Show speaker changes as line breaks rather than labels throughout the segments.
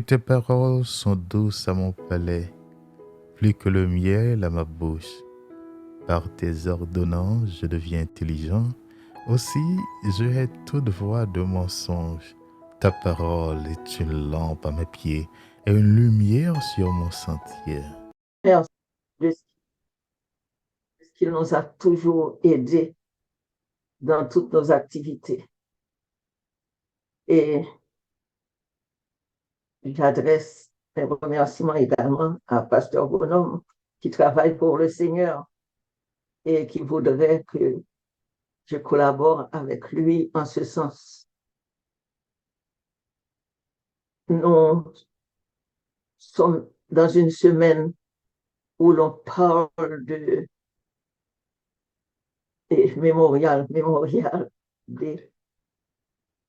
tes paroles sont douces à mon palais, plus que le miel à ma bouche. Par tes ordonnances, je deviens intelligent. Aussi, je hais toute voix de mensonge. Ta parole est une lampe à mes pieds et une lumière sur mon sentier.
Merci de ce qu'il nous a toujours aidés dans toutes nos activités. Et j'adresse un remerciement également à Pasteur Bonhomme qui travaille pour le Seigneur et qui voudrait que je collabore avec lui en ce sens. Nous sommes dans une semaine où l'on parle de mémorial.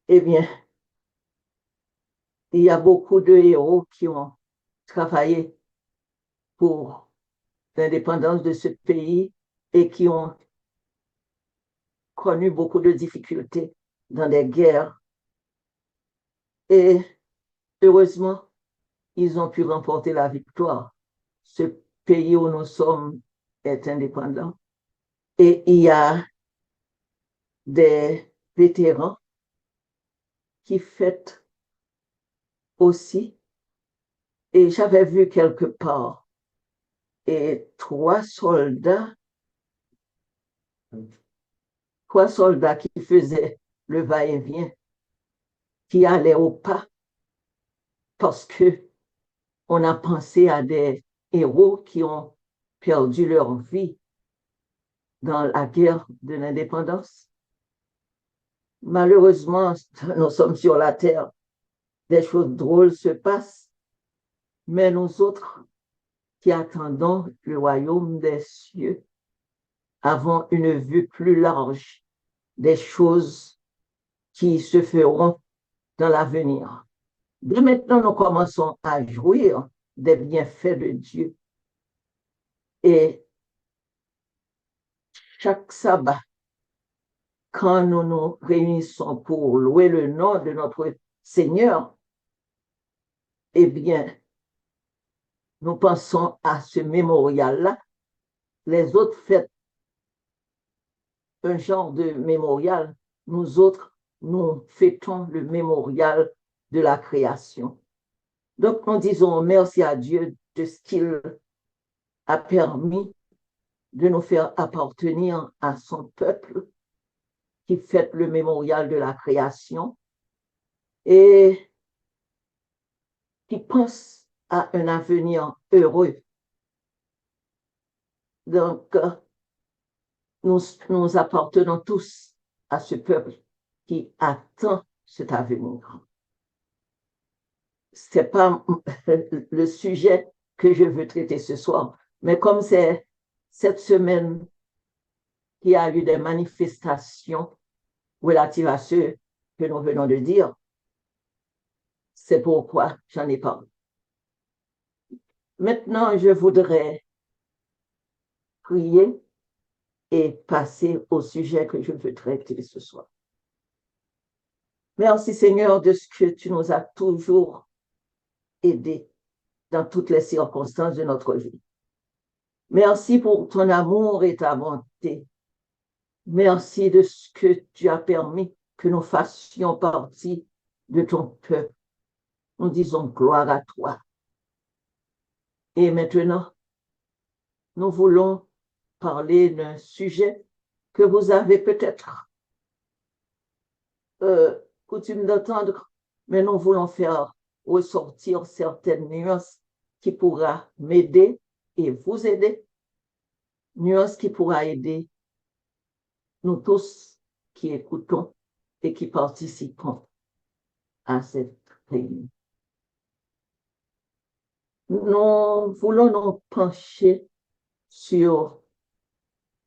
Eh bien, il y a beaucoup de héros qui ont travaillé pour l'indépendance de ce pays et qui ont connu beaucoup de difficultés dans des guerres. Et heureusement, ils ont pu remporter la victoire. Ce pays où nous sommes est indépendant. Et il y a des vétérans qui fêtent aussi. Et j'avais vu quelque part et trois soldats qui faisaient le va-et-vient, qui allaient au pas parce que on a pensé à des héros qui ont perdu leur vie dans la guerre de l'indépendance. Malheureusement, nous sommes sur la terre, des choses drôles se passent, mais nous autres qui attendons le royaume des cieux avons une vue plus large des choses qui se feront dans l'avenir. Dès maintenant, nous commençons à jouir des bienfaits de Dieu. Et chaque sabbat, quand nous nous réunissons pour louer le nom de notre Seigneur, eh bien, nous pensons à ce mémorial-là. Les autres fêtent un genre de mémorial. Nous autres, nous fêtons le mémorial de la création. Donc, nous disons merci à Dieu de ce qu'il a permis de nous faire appartenir à son peuple qui fête le mémorial de la création et qui pense à un avenir heureux. Donc, nous appartenons tous à ce peuple qui attend cet avenir. Ce n'est pas le sujet que je veux traiter ce soir, mais comme c'est cette semaine qu'il y a eu des manifestations relatives à ce que nous venons de dire, c'est pourquoi j'en ai parlé. Maintenant, je voudrais prier et passer au sujet que je veux traiter ce soir. Merci Seigneur de ce que tu nous as toujours aidés dans toutes les circonstances de notre vie. Merci pour ton amour et ta bonté. Merci de ce que tu as permis que nous fassions partie de ton peuple. Nous disons gloire à toi. Et maintenant, nous voulons parler d'un sujet que vous avez peut-être coutume d'entendre, mais nous voulons faire ressortir certaines nuances qui pourra m'aider et vous aider. Nuances qui pourra aider nous tous qui écoutons et qui participons à cette réunion. Nous voulons nous pencher sur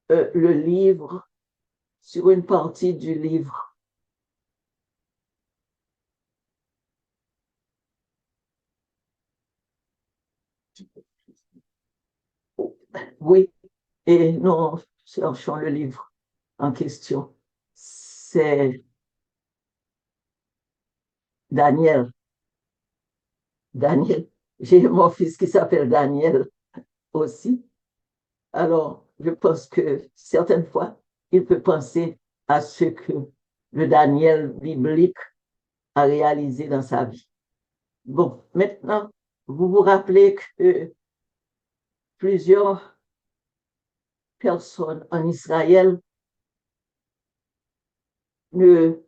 le livre, sur une partie du livre. Oui, et nous cherchons le livre en question. C'est Daniel. Daniel. J'ai mon fils qui s'appelle Daniel aussi. Alors, je pense que certaines fois, il peut penser à ce que le Daniel biblique a réalisé dans sa vie. Bon, maintenant, vous vous rappelez que plusieurs personnes en Israël ne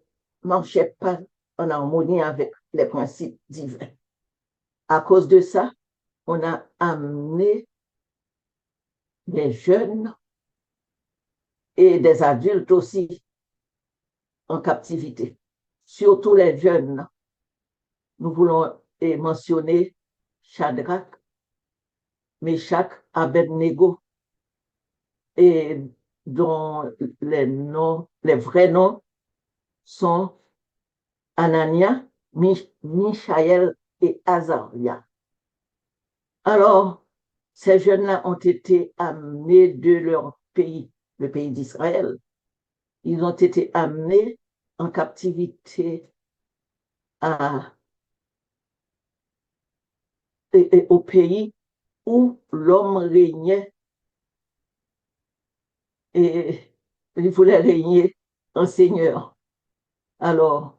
marchaient pas en harmonie avec les principes divins. À cause de ça, on a amené des jeunes et des adultes aussi en captivité. Surtout les jeunes. Nous voulons mentionner Shadrach, Meshach, Abednego, et dont les vrais noms sont Anania, Michaël et Azaria. Alors, ces jeunes-là ont été amenés de leur pays, le pays d'Israël. Ils ont été amenés en captivité au pays où l'homme régnait et il voulait régner en seigneur. Alors,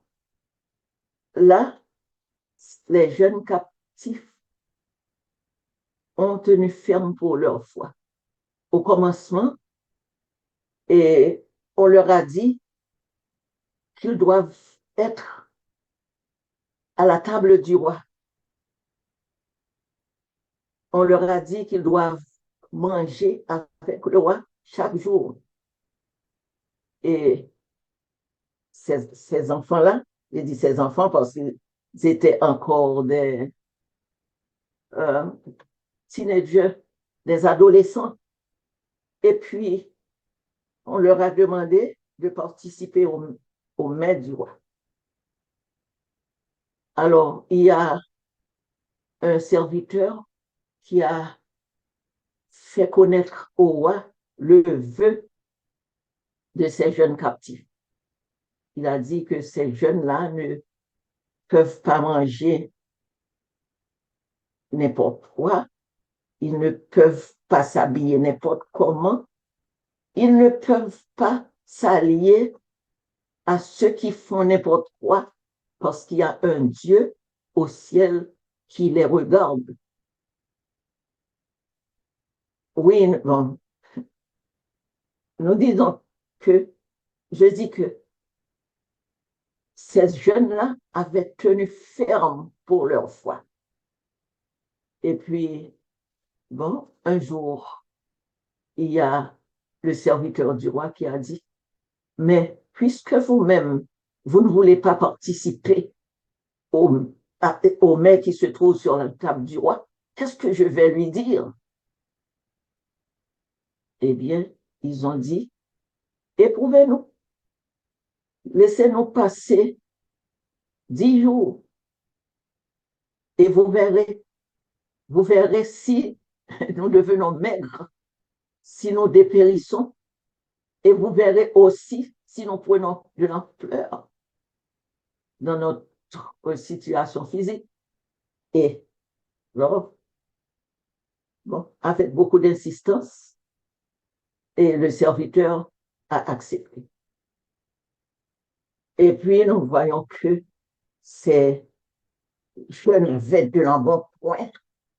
là, les jeunes captifs ont tenu ferme pour leur foi. Au commencement, et on leur a dit qu'ils doivent être à la table du roi. On leur a dit qu'ils doivent manger avec le roi chaque jour. Et ces enfants-là, j'ai dit ces enfants parce qu'ils étaient encore des euh, teenagers, des adolescents. Et puis, on leur a demandé de participer au mets du roi. Alors, il y a un serviteur qui a fait connaître au roi le vœu de ces jeunes captifs. Il a dit que ces jeunes-là ne peuvent pas manger n'importe quoi, ils ne peuvent pas s'habiller n'importe comment, ils ne peuvent pas s'allier à ceux qui font n'importe quoi parce qu'il y a un Dieu au ciel qui les regarde. Oui, bon, nous disons que, je dis que ces jeunes-là avaient tenu ferme pour leur foi. Et puis, bon, un jour, il y a le serviteur du roi qui a dit, mais puisque vous-même, vous ne voulez pas participer au mets qui se trouve sur la table du roi, qu'est-ce que je vais lui dire? Eh bien, ils ont dit, éprouvez-nous, laissez-nous passer 10 jours et vous verrez si nous devenons maigres, si nous dépérissons, et vous verrez aussi si nous prenons de l'ampleur dans notre situation physique. Et alors, bon, avec beaucoup d'insistance, et le serviteur a accepté. Et puis, nous voyons que ces jeunes avaient de l'embonpoint.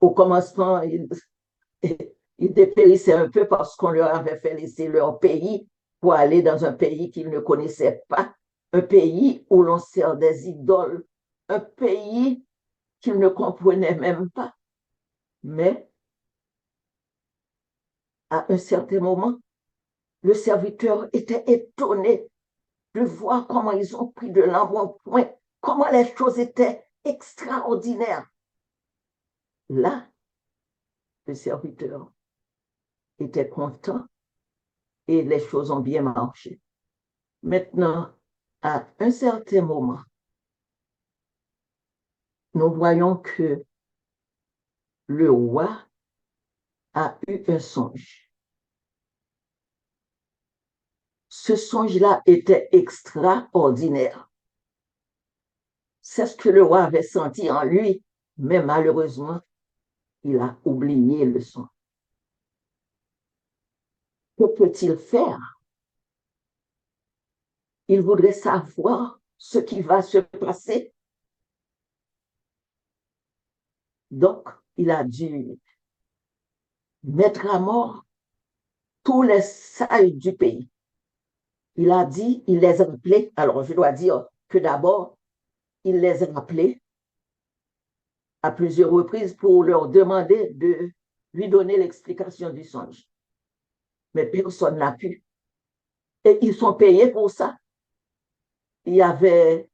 Au commencement, ils dépérissaient un peu parce qu'on leur avait fait laisser leur pays pour aller dans un pays qu'ils ne connaissaient pas, un pays où l'on sert des idoles, un pays qu'ils ne comprenaient même pas. Mais à un certain moment, le serviteur était étonné de voir comment ils ont pris de l'embonpoint, comment les choses étaient extraordinaires. Là, le serviteur était content et les choses ont bien marché. Maintenant, à un certain moment, nous voyons que le roi a eu un songe. Ce songe-là était extraordinaire. C'est ce que le roi avait senti en lui. Mais malheureusement, il a oublié le songe. Que peut-il faire? Il voudrait savoir ce qui va se passer. Donc, il a dû mettre à mort tous les sages du pays. Il a dit, il les a appelés. Alors, je dois dire que d'abord, il les a appelés à plusieurs reprises pour leur demander de lui donner l'explication du songe. Mais personne n'a pu. Et ils sont payés pour ça. Il y avait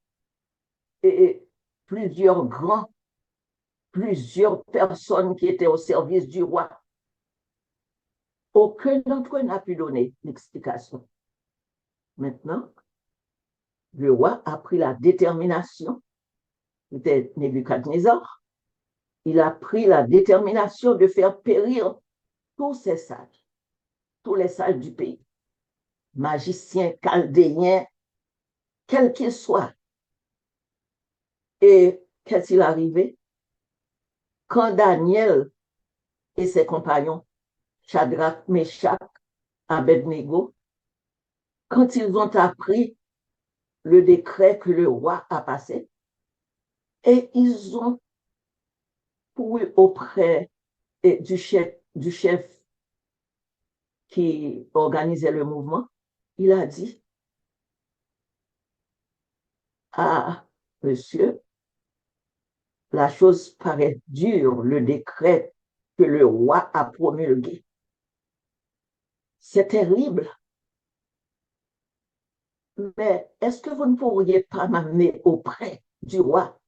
plusieurs grands, plusieurs personnes qui étaient au service du roi. Aucun d'entre eux n'a pu donner l'explication. Maintenant, le roi a pris la détermination, c'était Nebuchadnezzar, il a pris la détermination de faire périr tous ces sages, tous les sages du pays, magiciens, chaldéens, quels qu'ils soient. Et qu'est-il arrivé? Quand Daniel et ses compagnons, Shadrach, Meshach, Abednego, quand ils ont appris le décret que le roi a passé, et ils ont couru auprès du chef qui organisait le mouvement, il a dit, ah, monsieur, la chose paraît dure, le décret que le roi a promulgué. C'est terrible. Mais est-ce que vous ne pourriez pas m'amener auprès du roi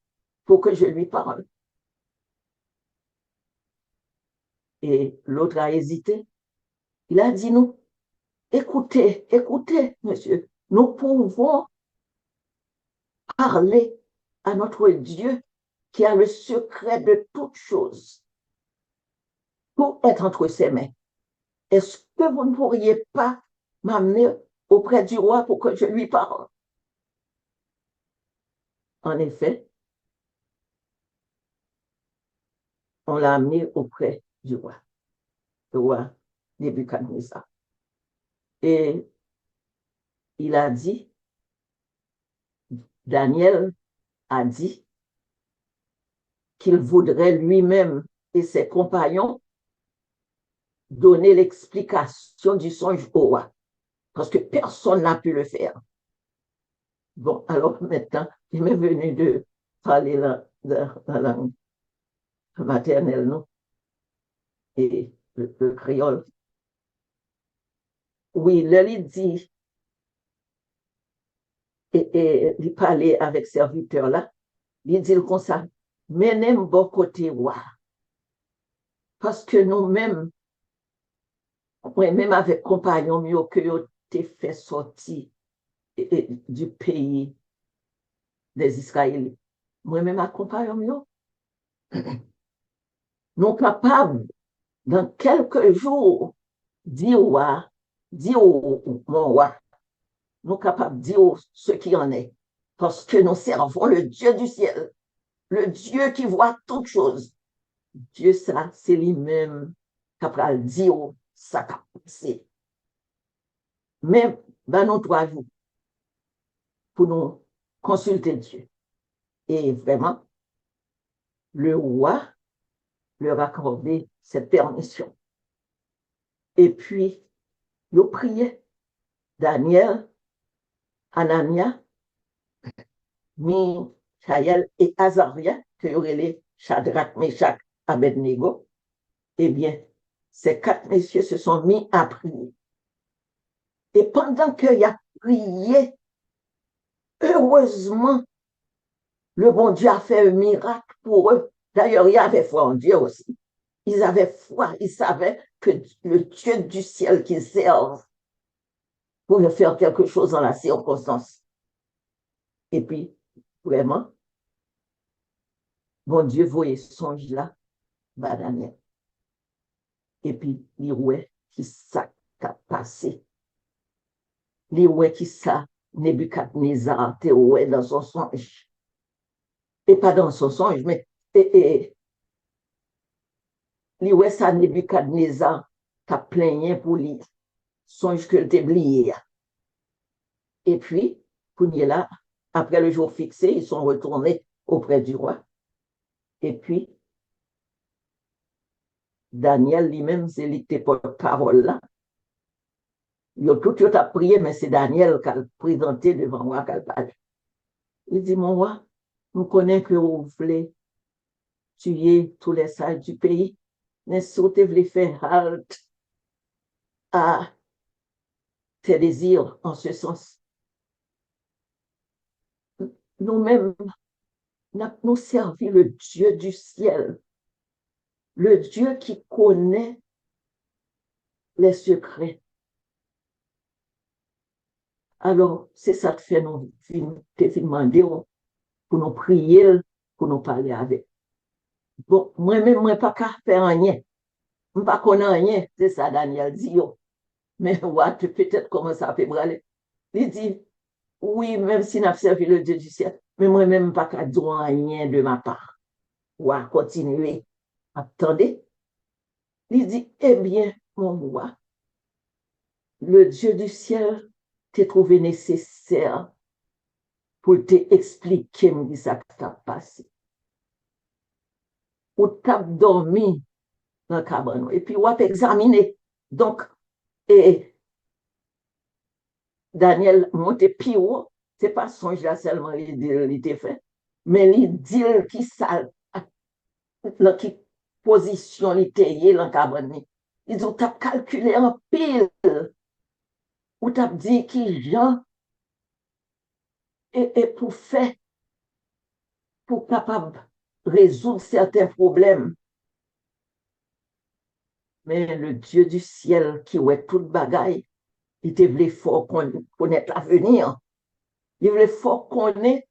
pour que je lui parle? Et l'autre a hésité. Il a dit, non, écoutez, écoutez, monsieur, nous pouvons parler à notre Dieu qui a le secret de toutes choses. Tout est entre ses mains. Est-ce que vous ne pourriez pas m'amener auprès du roi pour que je lui parle? En effet, on l'a amené auprès du roi, le roi Nebuchadnezzar. Et il a dit, Daniel a dit qu'il voudrait lui-même et ses compagnons donner l'explication du songe au roi, parce que personne n'a pu le faire. Bon, alors maintenant, il m'est venu de parler dans la langue maternelle, non? Et le créole. Oui, il dit, et il parlait avec serviteur là, il dit comme ça, menez bon côté roi. Parce que nous-mêmes, moi-même avec compagnon mieux que yo te fait sortir du pays des Israéliens. Moi-même accompagnons mieux. Nous capables, dans quelques jours, dire mon roi, nous capables de dire ce qui en est. Parce que nous servons le Dieu du ciel, le Dieu qui voit toutes choses. Dieu, ça, c'est lui-même qui a dit ça qu'a passé. Mais, ben, nous 3 jours pour nous consulter Dieu. Et vraiment, le roi leur a accordé cette permission. Et puis, ils priaient. Daniel, Anania, Michaël et Azaria, que y aurait les Shadrach, Meshach, Abednego, eh bien, ces 4 messieurs se sont mis à prier. Et pendant qu'il a prié, heureusement, le bon Dieu a fait un miracle pour eux. D'ailleurs, il avait foi en Dieu aussi. Ils avaient foi, ils savaient que le Dieu du ciel qu'ils servent pouvait faire quelque chose dans la circonstance. Et puis, vraiment, bon Dieu voyait ce songe-là, Daniel. Et puis, il voyait qui ça a passé. Il voyait qui ça, Nebuchadnezzar, te voyait dans son songe. Et pas dans son songe, mais et li wè sa Nebukadnezar t'a plaigné pour lui, songe que t'es oublié. Et puis, là, après le jour fixé, ils sont retournés auprès du roi. Et puis, Daniel lui-même, c'est lui qui porte-parole là. Tout a prié, mais c'est Daniel qui a présenté devant moi, qui a parlé. Il dit, mon roi, nous connaissons que vous voulez tuer tous les sages du pays, mais si vous voulez faire halte à tes désirs en ce sens, nous-mêmes, nous servi le Dieu du ciel, le Dieu qui connaît les secrets. Alors, c'est ça que fait nous demander pour nous prier, pour nous parler avec. Bon, moi-même, moi, pas qu'à faire rien. Je ne connais rien, c'est ça, Daniel dit. Mais ouais, peut-être comment ça peut braler. Il dit, oui, même si n'a servi le Dieu du ciel, mais moi-même, pas qu'à dire rien de ma part. Ouais, continuer. Attendez. Il dit, eh bien, mon roi, le Dieu du ciel t'a trouvé nécessaire pour t'expliquer ce qui s'est passé. Ou t'as dormi dans le cabanon. Et puis, ou t'as examiné. Donc, et Daniel monte plus haut, c'est pas songe là seulement il était fait, mais il dit qui ça, qui position il était dans le cabanon. Il dit, t'as calculé en pile, ou t'as dit qui Jean et pour faire, pour capable résoudre certains problèmes. Mais le Dieu du ciel qui ouait toute bagaille, il te voulait fort connaître l'avenir. Il voulait fort connaître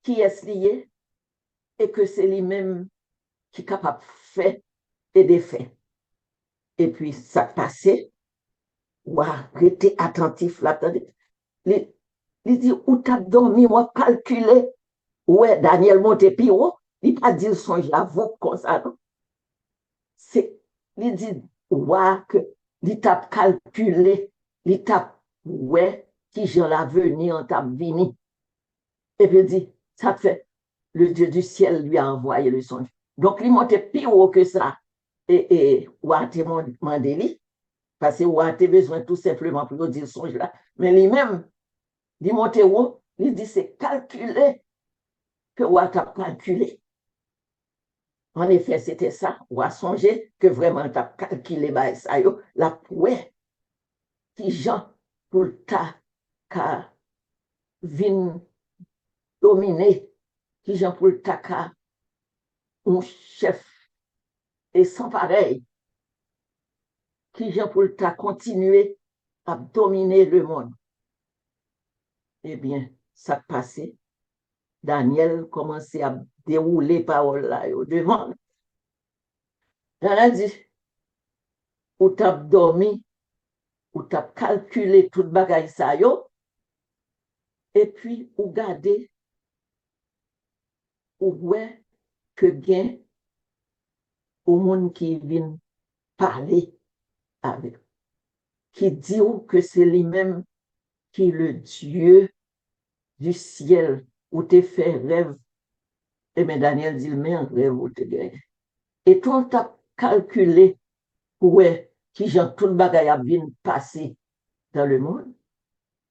qui est lié et que c'est lui-même qui est capable de faire et de faire. Et puis, ça passait, ou rester attentif là. Il dit, où t'as dormi, ou calculé. Ouais, Daniel Montepio, il n'a pas dit songe la vous comme ça. Il dit, ouais, que il t'a calculé, il t'a, ouais, qui j'en l'avenir, t'a venu. Et puis il dit, ça fait, le Dieu du ciel lui a envoyé le songe. Donc, il montait plus haut que ça. Et ouais, t'es mandé, parce que ouais, t'as besoin tout simplement pour dire songe là. Mais lui-même, il montait haut, il dit, c'est calculé que ouais, t'as calculé. En effet, c'était ça. On a songé que vraiment, tu as calculé ça, la pouet qui Jean pour ta ka vin dominer, qui Jean pour ta ka un chef et sans pareil, qui Jean pour ta continuer à dominer le monde. Eh bien, ça passait. Daniel commençait à dérouler parole là devant. Elle a dit, ou t'as dormi, ou t'as calculé toute bagaille ça yo, et puis ou garder ou ouais que bien au monde qui vient parler avec, qui dit que c'est lui-même qui est le Dieu du ciel où tu fait rêve. Et bien Daniel dit, mais un rêve où tu gagnes. Et toi, tu as calculé ouais qui j'ai tout le bagage à bien passer dans le monde.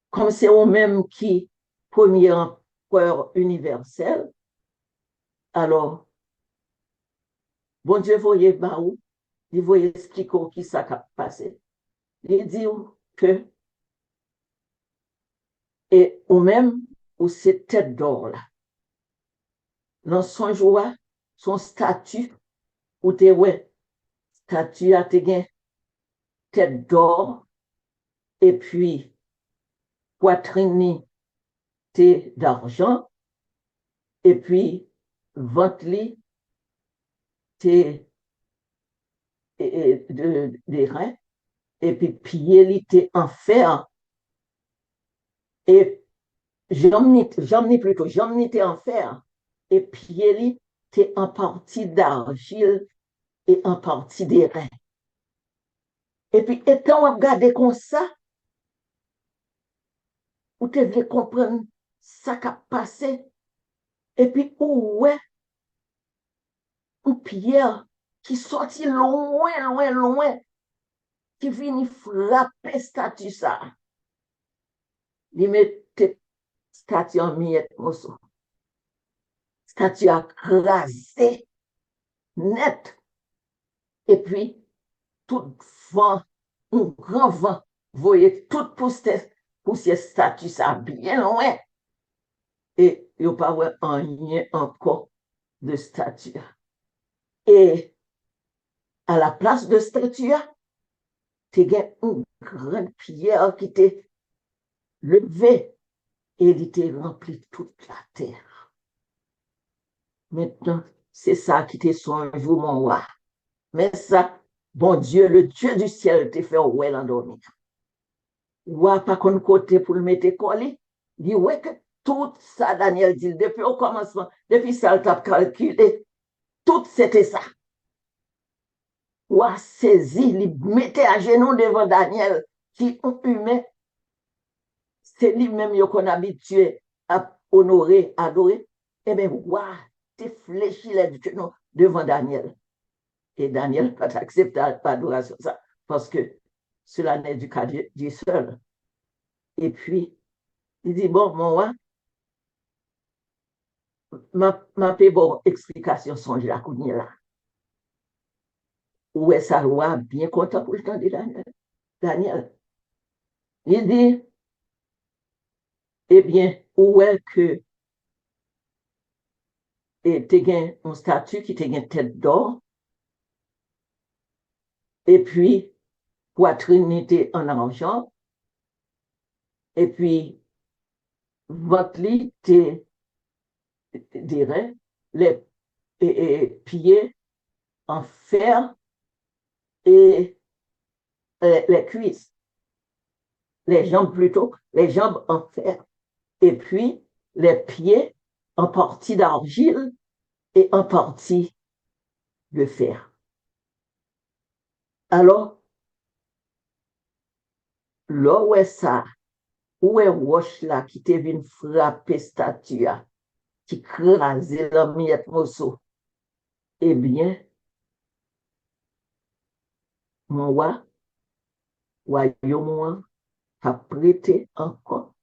Comme c'est eux-mêmes qui premier empereur universel, alors, bon Dieu, voyez, Baou, il voyait expliquer qui ça a passé. Il dit que, et ou même, ou c'est tête d'or là. Dans son joie, son statut, ou te ouais, statut a te gen tête d'or, et puis, poitrine te d'argent, et puis, ventre te de reins, et puis pied li te en fer, et jambe ni plutôt, jambe ni te en fer, et pied li t'es en partie d'argile et en partie d'airain. Et puis, étant regardé comme ça, ou te vle comprendre ça qui a passé, et puis, ouais, une pierre qui sortit loin, loin, loin, qui vient frapper statue ça. Il mette statue en miettes, mosso. Statue a crasé net. Et puis, tout vent, un grand vent, voyez, tout poussière statue ça bien loin. Et il n'y a pas rien encore de statue. Et à la place de statue, tu as une grande pierre qui t'est levée et il était rempli toute la terre. Maintenant, c'est ça qui t'est son jour, mon roi. Mais ça, bon Dieu, le Dieu du ciel te fait ouais l'endormir. Roi pas qu'on côté pour le mettre collé. Dit ouais que tout ça, Daniel dit, depuis au commencement, depuis ça, il a calculé, tout c'était ça. Roi saisi, il mettait à genoux devant Daniel, qui est humain. C'est lui-même qu'on habitué à honorer, adorer. Eh bien, roi, t'es fléchi les genoux devant Daniel. Et Daniel n'a pas accepté l'adoration, ça, parce que cela n'est du cas du seul. Et puis, il dit, bon, mon roi, ma fait bon explication, songe la coudnie là. Où est sa roi bien content pour le temps de Daniel. Il dit, eh bien, où est que tu as un statut qui te une tête d'or, et puis poitrine était en argent, et puis ventre dirais, les pieds en fer et les cuisses, les jambes plutôt, les jambes en fer, et puis les pieds en partie d'argile et en partie de fer. Alors, là où est ça, où est roche là qui te vient frapper statue, qui crase la miette mosso, eh bien, mon roi, royaume a prêté encore,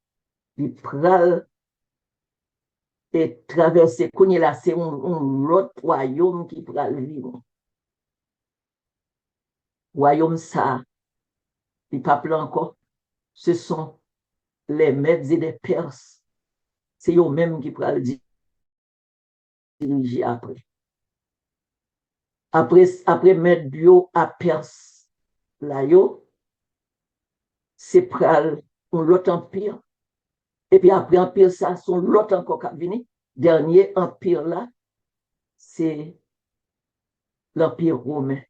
il pral et traverser, qu'on là, c'est un autre royaume qui pral vivre. Royaume ça, il pas encore, ce sont les Mèdes et les Perses. C'est eux-mêmes qui pral diriger après. Après Mèdes bio à Perse, là yo, c'est pral un l'autre empire. Et puis après empire ça, son l'autre encore qui venu. Dernier empire là, c'est l'empire romain.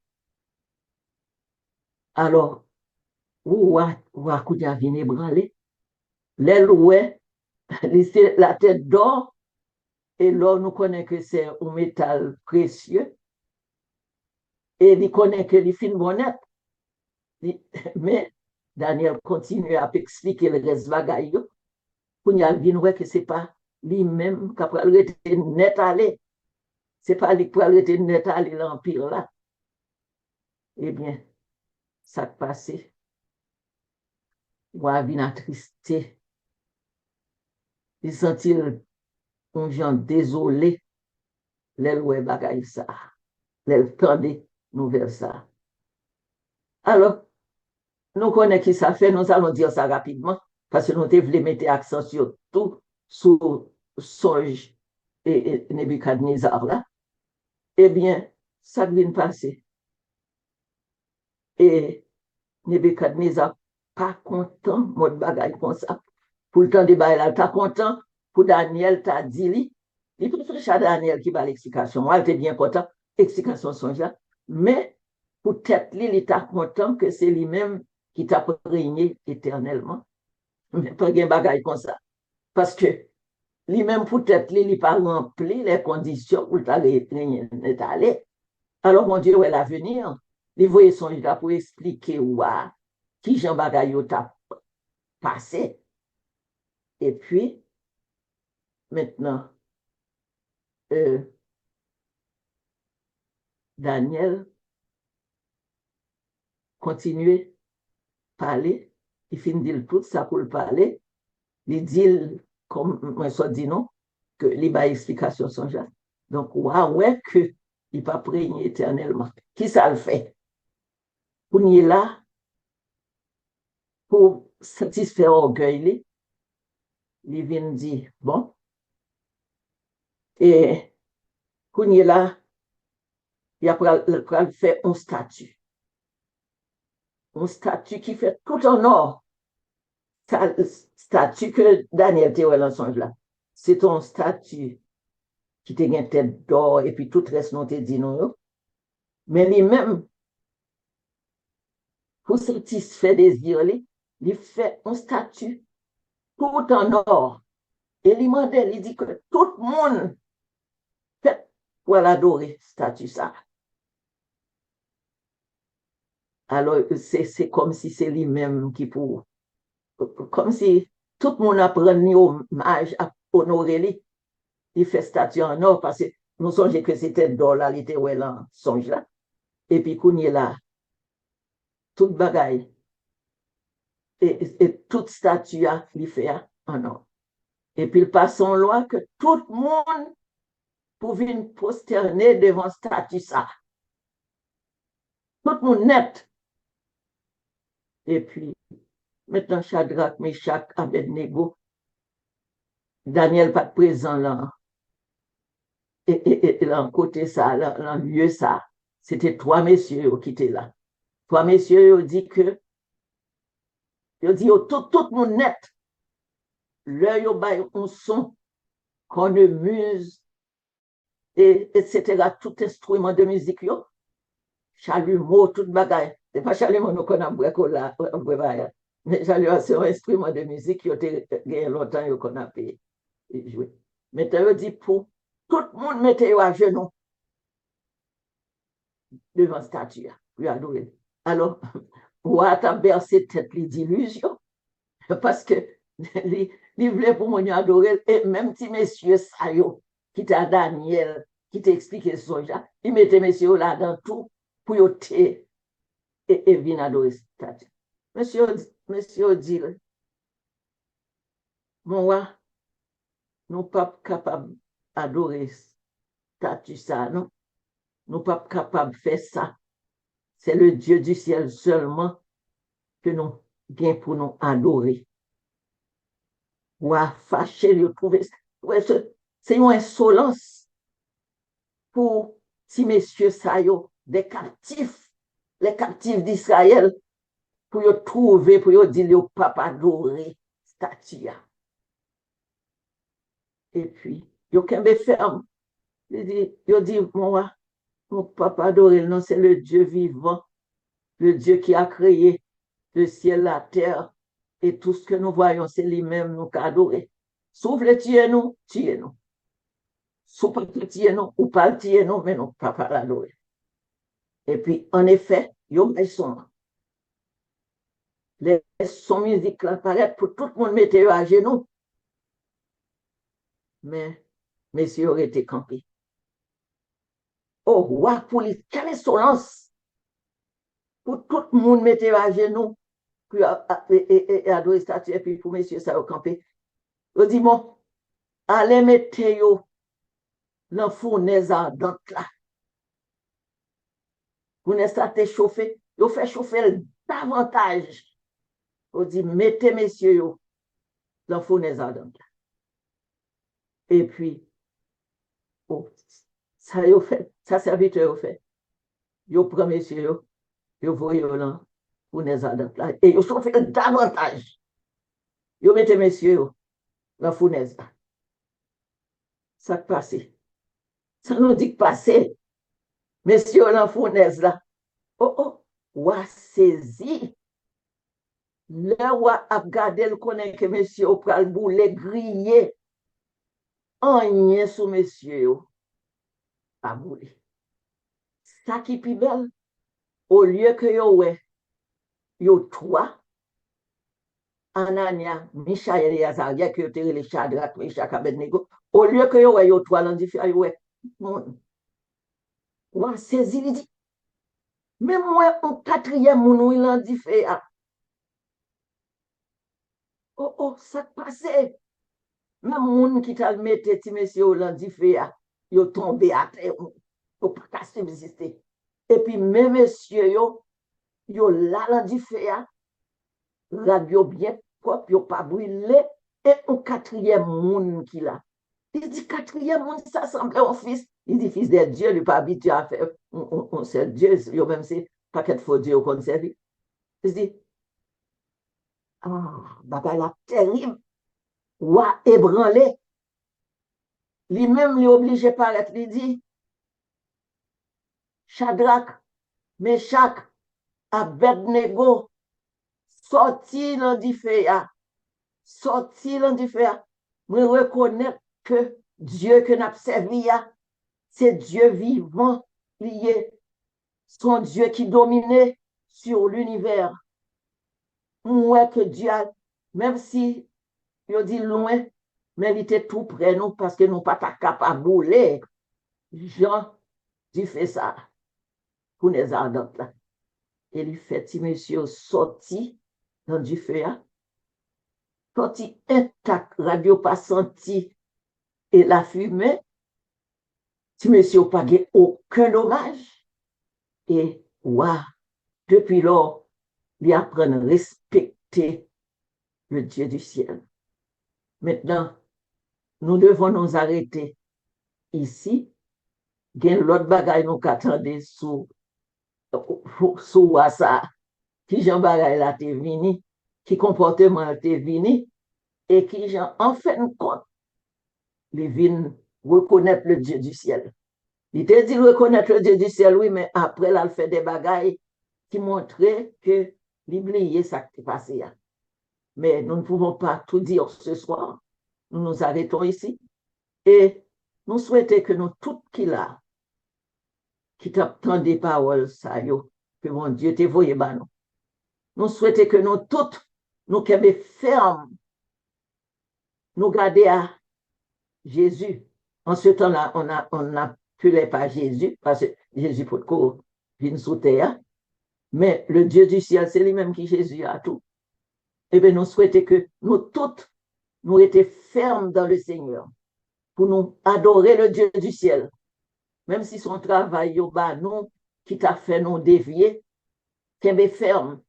Alors, où Koudia vient branler, l'aile ouais, la tête d'or, et l'or nous connaît que c'est un métal précieux, et il connaît que les films honnêtes. Mais Daniel continue à expliquer le reste bagaille. Koudia vient ouais que c'est pas lui-même qui a été net allé. C'est pas lui qui a été net allé l'empire là. Eh bien, ça passé. Roi vient attristé. Il sentit un gens désolé, l'elle bagaille ça, l'elle tendait nouvelle ça. Alors, nous connaissons qui ça fait, nous allons dire ça rapidement, parce que nous devons mettre accent sur tout, sur Songe et Nebuchadnezzar là. Eh bien, ça vient passer. Et Nebuchadnezzar pas content, mode bagaille comme ça. Pour le temps de bail là, t'as content, pour Daniel, t'as dit, il préfère Daniel qui va l'explication. Moi, j'étais bien content, explication songe là. Mais peut-être il est content que c'est lui-même qui t'a régné éternellement. Mais pas de bagaille comme ça. Parce que lui-même peut-être, il n'a pas rempli les conditions pour aller. Alors, mon Dieu, ouais, l'avenir, il voyait son là pour expliquer qui Jean Bagayot a passé. Et puis, maintenant, Daniel continue à parler. Il finit de tout ça pour le parler. Il dit, comme moi, ça dit non, que il a explication son genre. Donc, ouais, que il pas prégné éternellement. Qui ça le fait? Pour y là, pour satisfaire l'orgueil, il vient dire, bon, et pour y là, il a fait un statut. Un statut qui fait tout en or. Statut que Daniel te dans songe là. C'est ton statut qui te une tête d'or et puis tout reste non te dit non. Mais lui-même, pour satisfaire des yeux, il fait un statut tout en or. Et il demandait, il dit que tout le monde fait pour l'adorer, statut ça. Alors, c'est comme si c'est lui-même qui pour, comme si tout le monde apprend hommage à honorer lui. Il fait statut en or parce que nous songeons que c'était d'or là, il était ouais là, songe là. Et puis, qu'on est là, toute bagaille et toute statue, il fait en or. Et puis, il passe en loi que tout le monde pouvait prosterner devant statue ça. Tout le monde net. Et puis, maintenant, Shadrach, Meshach, Abednego, Daniel pas présent là. Et là, côté ça, là, lieu ça, c'était trois messieurs qui étaient là. Trois messieurs, ils dit que, ils dit tout le monde net. Là, ils ont un son qu'on muse, etc. Tout instrument de musique, yo. Chalumeau, tout bagaille. C'est pas chalumeau, nous connaissons là, mais chalumeau, c'est un instrument de musique qui a été longtemps qu'on a joué. Mais tu as dit pour tout le monde mettait à genoux devant la statue, pour adorer. Alors, roi a bercé tête d'illusion, parce que il voulait pour moi adorer, et même si messieurs Sayo, qui t'a Daniel, qui t'a expliqué son genre, il mettait messieurs là dans tout pour y et venir adorer cette statue. Monsieur dit, mon roi, nous pas capables d'adorer statue ça, non? Nous pas capables de faire ça. C'est le Dieu du ciel seulement que nous gagnons pour nous adorer. Ou à fâcher, le trouver. C'est une insolence pour si messieurs Sayo, des captifs, les captifs d'Israël, pour y trouver, pour y dire, le papa adorer statue. Et puis, il y a qu'un ferme. Il dit, moi, mon papa adoré, non, c'est le Dieu vivant, le Dieu qui a créé le ciel, la terre, et tout ce que nous voyons, c'est lui-même nous adorer. Sauf le tuez-nous, tuez-nous. Sauf pas tuez-nous, ou pas tuez-nous, mais non, papa l'adorer. Et puis, en effet, il y a son. Les sons musiques là paraissent pour tout le monde mettre à genoux. Mais, messieurs auraient été campés. Oh, roi, police, quelle insolence! Pour tout le monde mettre à genoux, puis adorer statue, et puis pour messieurs ça au campé. Je dis, bon, allez mettre dans la fournaise ardente là. Fournaise là, t'es chauffé, vous fait chauffer davantage. Je dis, mettez messieurs dans la fournaise ardente là. Et puis, oh, ça y fait, ça serviteur fait. Vous prenez messieurs, vous voyez dans la fournaise ardente là, et vous chauffez davantage. Vous mettez messieurs dans la fournaise là. Ça passe. Ça nous dit que passer. Messieurs, la fournaise là. Oh, oh, ouah, saisi. Là, ouah, a gardé le connaît que messieurs, au pral boule grillé. rien sous messieurs à bouler. Ça qui est plus belle, au lieu que yo trois, Anania, Michael et Azaria, qui ont tiré les Shadrach, Meshach, Abednego, au lieu que yo trois, l'on dit, on saisi, il dit, mais moi, un quatrième moun, il en dit, fait, oh, ça passe. Même moun qui t'a mis ti monsieur au l'en dit, fait, yo tombé à terre, yo pas subsister. Et puis, même monsieur, yo là, l'en dit, fait, radio bien propre, yo pas brûlé, et un quatrième moun qui là. Il dit, quatrième moun, ça semblait un fils. Il dit, fils de Dieu, il n'est pas habitué à faire, on sait Dieu, yo même c'est paquet de faux Dieu qu'on servi. Il dit, bagaille là, terrible, ouah, ébranlé. Lui-même, il est obligé de paraître, il dit, Shadrach, Meshach, Abednego, sorti dans du feu, sorti dans du feu. Je reconnais que Dieu que nous servi, c'est Dieu vivant, lié, son Dieu qui dominait sur l'univers. Moi que Dieu, même si il dit loin, mais il était tout près nous parce que nous pas capables de bouler. Jean, il fait ça pour les ardentes là. Et il fait petit monsieur sorti dans du feu, sorti intact, radio pas senti et la fumée, petit monsieur pas eu aucun dommage. Et waouh, depuis lors, il apprend à respecter le Dieu du ciel. Maintenant, nous devons nous arrêter ici. Il y a l'autre bagaille nous attendons sous ça, qui Jean bagaille là t'es venu, qui comportement t'es venu, et qui Jean en fait compte, les vins reconnaître le Dieu du ciel. Il te dit reconnaître le Dieu du ciel, oui, mais après là, il fait des bagailles qui montraient que l'oublier ça qui est passé. Mais nous ne pouvons pas tout dire ce soir. Nous nous arrêtons ici. Et nous souhaitons que nous toutes qui là, qui t'entendent des paroles, ça yo, que mon Dieu te voye ba nous. Nous souhaitons que nous toutes, nous qui fermes, nous garder à Jésus. En ce temps-là, on n'a plus pas Jésus, parce que Jésus pour le vient sous terre. Mais le Dieu du ciel, c'est lui-même qui Jésus a tout. Eh bien, nous souhaitons que nous toutes, nous étions fermes dans le Seigneur, pour nous adorer le Dieu du ciel. Même si son travail, nous, qui t'a fait nous dévier, qu'elle est ferme.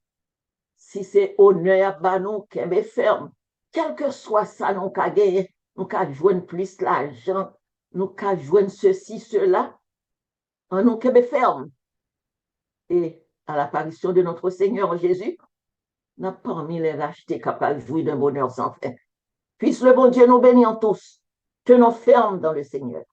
Si c'est honneur, nous, qu'elle est ferme. Quel que soit ça, nous qu'à gagner, nous qu'à joindre plus l'argent, nous qu'à joindre ceci, cela, en nous qu'elle est ferme. Et à l'apparition de notre Seigneur Jésus, n'a parmi les rachetés capables de jouir d'un bonheur sans fin. Puisse le bon Dieu nous bénir tous. Tenons ferme dans le Seigneur.